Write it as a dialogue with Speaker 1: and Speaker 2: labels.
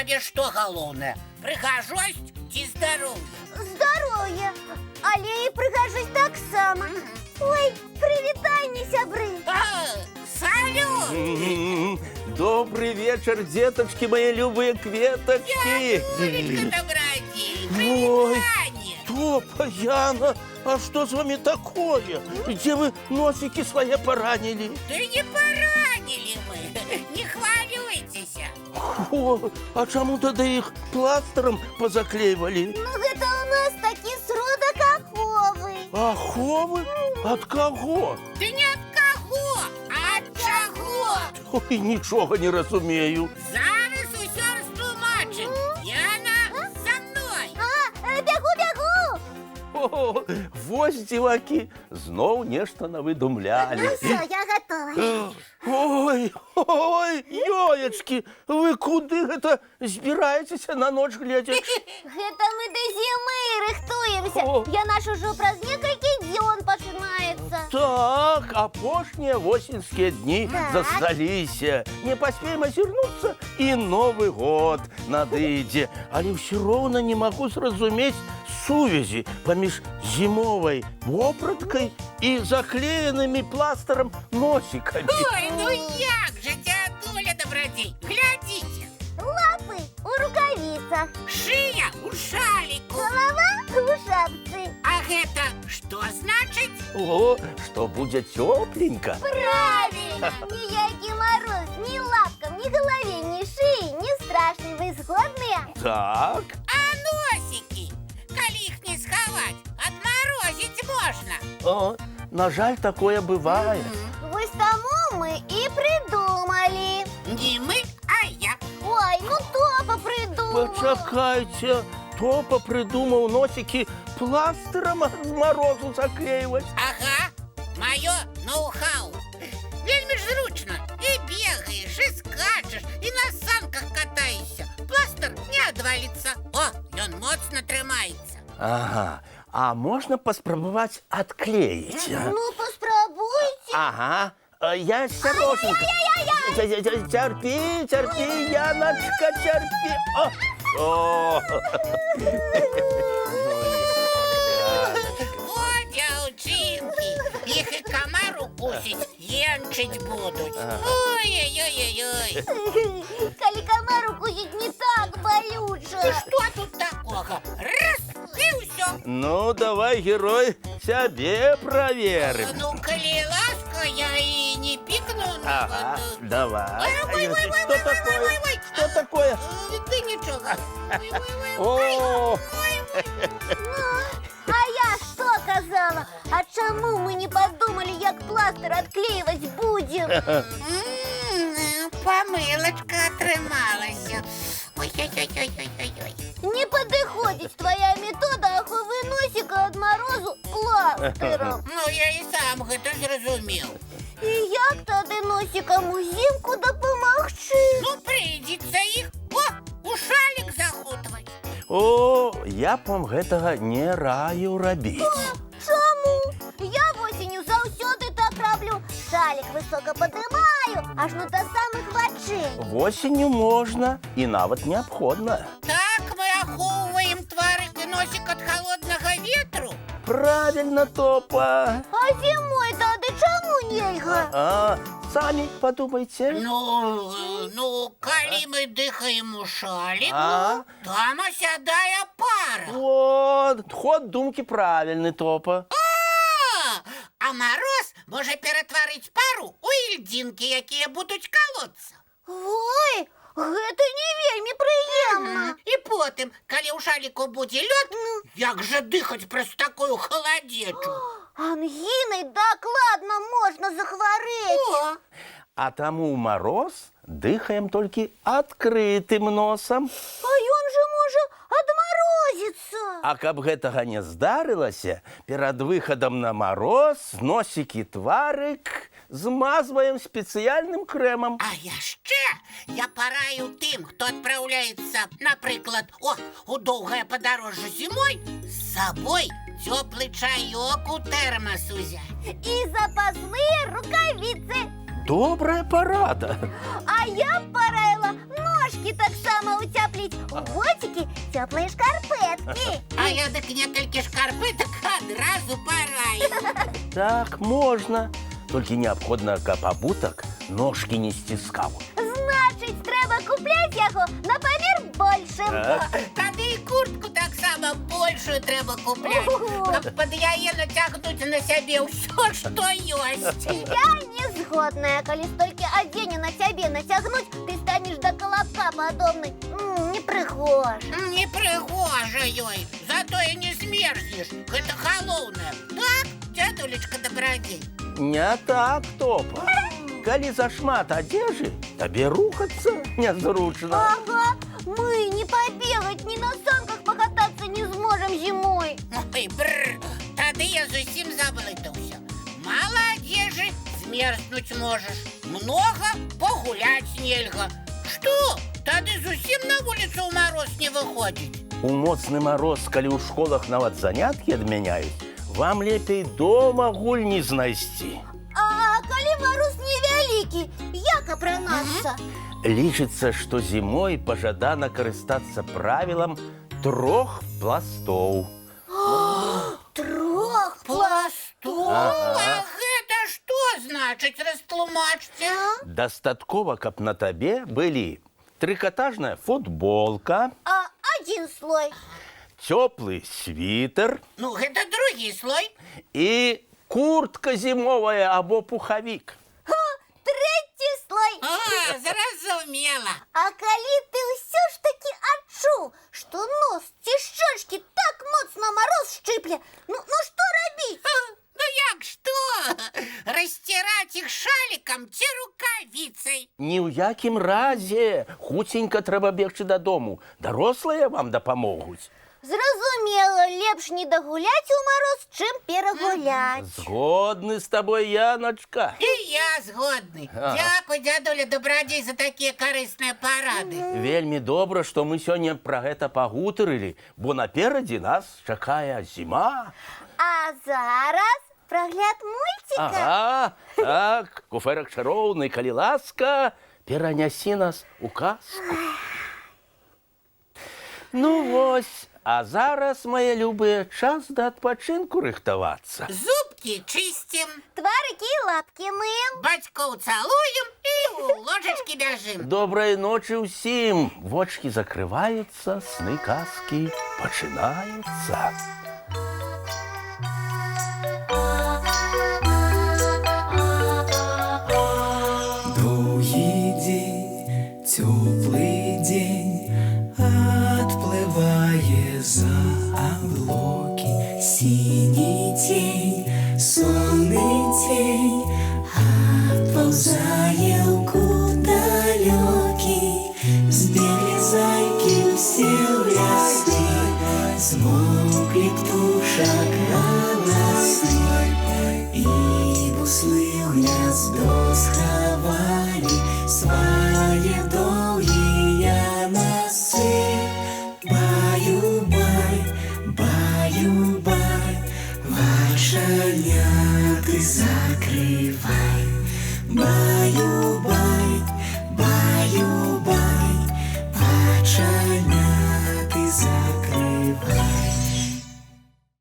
Speaker 1: табе што галоўнае? Прыгажосць ці здароўе?
Speaker 2: Здароўе, але і прыгажосць таксама. Ой, прывітанне, сябры.
Speaker 1: Салют!
Speaker 3: Добрый вечер, деточки, мои любые кветочки.
Speaker 1: Юлечка, добродей,
Speaker 3: Ой,
Speaker 1: прывітанне!
Speaker 3: Топа, Яна, а что с вами такое? Где вы носики свои поранили?
Speaker 1: Да не поранили мы, не хвалюйтеся.
Speaker 3: О, а чему тогда их пластером позаклеивали?
Speaker 2: Ну, гэта у нас такі сродак аховы.
Speaker 3: Аховы? От кого?
Speaker 1: Да не от каго, а от чаго?
Speaker 3: Ой, ничего не разумею.
Speaker 1: Зараз усё растлумачым. Яна, за мной.
Speaker 2: Бягу!
Speaker 3: О, вось дзівакі, зноў нешта навыдумлялі.
Speaker 2: Ну всё, я готова.
Speaker 3: Ой, ёечкі, вы куды гэта збіраецеся на ноч гледзячы?
Speaker 2: Гэта мы да зімы рыхтуемся.
Speaker 3: О.
Speaker 2: Яна ж ужо праз некалькі дзён пачынаецца.
Speaker 3: Так, апошнія восеньскія дні
Speaker 2: Так.
Speaker 3: засталіся. Не паспеем азірнуцца, і Новы год надыдзе. Але ўсё роўна не магу зразумець сувязі паміж зімовай вопраткай і заклеенымі пластырам носикамі.
Speaker 1: Ой, ну як же дядуля добродей, глядите.
Speaker 2: Лапы у рукавицах,
Speaker 1: Шия у шалику.
Speaker 2: голова у шапцы.
Speaker 1: А гэта што значыць?
Speaker 3: О, што будзе цёпленька.
Speaker 2: Правильно! Ніякі мороз ні лапкам, ні голове, ні шиї не страшны. Вы згодныя?
Speaker 3: Так.
Speaker 1: А носики, калі іх не схаваць, адмарозіць можна.
Speaker 3: О, на жаль, такое бывае.
Speaker 2: Вось таму мы і придумали.
Speaker 1: Не мы, а я.
Speaker 2: Ой, ну Топа придумал.
Speaker 3: Пачакайце, Топа прыдумаў носики пластырам ад морозу заклеивать.
Speaker 1: Ага, маё ноу-хау. Вельмі ж зручна. І бегаеш, і скачаш, і на санках катаешся. Пластыр не адваліцца. О, ён моцна трымаецца.
Speaker 3: Ага, а можно паспрабаваць адклеіць?
Speaker 2: Ну, попробуйте.
Speaker 3: Ага, я осторожненько. Терпи, Яночка, терпи. О.
Speaker 1: О, дзяўчынкі, іх і камар укусіць, енчыць будуць. Ой-ой-ой-ой.
Speaker 2: Калі камар укусить не так болюче.
Speaker 1: Што тут такога? Раз, і ўсё.
Speaker 3: Ну, давай, герой, сябе проверим.
Speaker 1: Ну, калі ласка, я і не пікну.
Speaker 3: Ага, давай.
Speaker 1: Ой,
Speaker 3: Что такое? Что такое?
Speaker 1: Ты нічого.
Speaker 3: О,
Speaker 2: А я что казала? А чему мы не подумали, як пластыр отклеивать будем?
Speaker 1: Помилочка атрымалася. Ой-ой-ой-ой-ой-ой.
Speaker 2: Не подыходит твоя метода аховы носика от морозу пластыром.
Speaker 1: Ну, я і сам гэта зразумеў.
Speaker 2: І як тады носикам узімку дапамагчы?
Speaker 1: Ну, прыйдзецца іх, у шалік захутваць.
Speaker 3: о, я б вам гэтага не раю рабіць.
Speaker 2: Чаму? Я осенью заўсёды так раблю. Шалик высоко поднимаю, аж ну до самых вачэй.
Speaker 3: Восенню можна і нават неабходна.
Speaker 1: Так мы ахоўваем тварык і носік ад халоднага ветру.
Speaker 3: Правильно, Топа.
Speaker 2: А зимой тады чаму нельга?
Speaker 3: Самі подумайте.
Speaker 1: Ну, калі мы дыхаем у шаліку,
Speaker 3: А?
Speaker 1: там осядае пара.
Speaker 3: Вот, ход думки правильный, Топа.
Speaker 1: А мароз можа ператварыць пару у ільдзінкі, якія будуць калоцца.
Speaker 2: Ой, гэта не вельмі прыемна.
Speaker 1: І потым, калі ў шаліку будзе лёд, як жа дыхаць праз такую халадзечу?
Speaker 2: Ангиной докладно можно захвореть.
Speaker 3: А таму ў мароз дыхаем толькі адкрытым носам.
Speaker 2: А ён же можа адмарозіцца.
Speaker 3: А каб гэтага не здарылася, перад выхадам на мароз носікі тварык змазваем спецыяльным крэмам.
Speaker 1: А яшчэ я параю тым, хто адпраўляецца, напрыклад, у доўгае падарожжа зімой, з сабой цёплы чаёк у тэрмас узяць.
Speaker 2: И запасные рукавицы.
Speaker 3: Добрая парада.
Speaker 2: А я б пораила ножки так само утеплить. У ботики теплые шкарпетки.
Speaker 1: А я так некалькі шкарпетак адразу параю.
Speaker 3: Так можна. Толькі неабходна, каб абутак ножкі не сціскаў.
Speaker 2: Значить, треба купляти його на помір більшим.
Speaker 1: Тады і куртку таксама большую трэба купляць, каб пад яе нацягнуць на сябе ўсё, што ёсць.
Speaker 2: Я не згодная, коли столько одени на тебе натягнуть, ты станешь до колобка подобной. Непригожа.
Speaker 1: Непрыгожа ёй, зато і не змерзнеш. Гэта галоўнае. Так, дзядулечка Дабрадзей?
Speaker 3: Не так, Топа. Калі зашмат адзежы, табе рухацца нязручна.
Speaker 2: Ага, мы не побегать, ни на санках покататься не сможем зимой.
Speaker 1: Ой, бррр, тады я зусім заблытаўся. Мала адзежы, змерзнуць можаш. Много, пагуляць нельга. Што? Тады зусім на вуліцу ў мароз не выходзіць.
Speaker 3: У моцны мароз, калі ў школах нават заняткі адмяняюць, вам лепей дома гульні знайсці.
Speaker 2: А коли мороз невеликий, як апранацца?
Speaker 3: Лічыцца, што зімой пажадана карыстацца правілам 3 пластоў.
Speaker 2: 3
Speaker 1: Пласту?
Speaker 3: Ага.
Speaker 1: А гэта што значыць, растлумачце?
Speaker 3: Дастаткова, каб на табе былі трыкатажная футболка,
Speaker 2: А 1 слой.
Speaker 3: цёплы світер
Speaker 1: Ну, гэта другі слой.
Speaker 3: і куртка зімовая або пухавік.
Speaker 2: 3 слой.
Speaker 1: А, зразумела.
Speaker 2: А коли ты все ж таки отчув, что нос ці щечки так моцно мороз щипле, ну что робить?
Speaker 1: Ну як што? Расціраць іх шалікам ці рукавіцай?
Speaker 3: Ні ў якім разе. Хуценька трэба бегчы дадому. Дарослыя вам дапамогуць.
Speaker 2: Зразумела, лепш не дагуляць у мороз, чым перагуляць.
Speaker 3: Згодны з табой, Яночка.
Speaker 1: І я згодны. Дзякуй, дзядуля Дабрадзей, за такія карысныя парады.
Speaker 3: Вельмі добра, што мы сёння пра гэта пагутарылі, бо наперадзе нас чакае зіма.
Speaker 2: А зараз прагляд мультика.
Speaker 3: Ага, так, куфэрак чароўны, калі ласка, перанясі нас у казку. Ну вось, а зараз, мае любыя, час да адпачынку рыхтавацца.
Speaker 1: Зубкі чысцім,
Speaker 2: Тварыкі і лапкі мыем.
Speaker 1: бацькоў цалуем і ў ложачкі бяжым.
Speaker 3: Добрай ночы ўсім. Вочкі закрываюцца, сны казкі пачынаюцца.
Speaker 4: Доўгі дзень, цёплы дзень, адплывае за аблокі. Сіні цень, сонны цень, адпаўзае ў кут далёкі. Збеглі зайкі ўсе ў лясы, змоўклі птушак галасы, і буслы ў гняздо схавалі свае доўгія носы. Баю-бай, баю-бай, вачаняты закрывай. Баю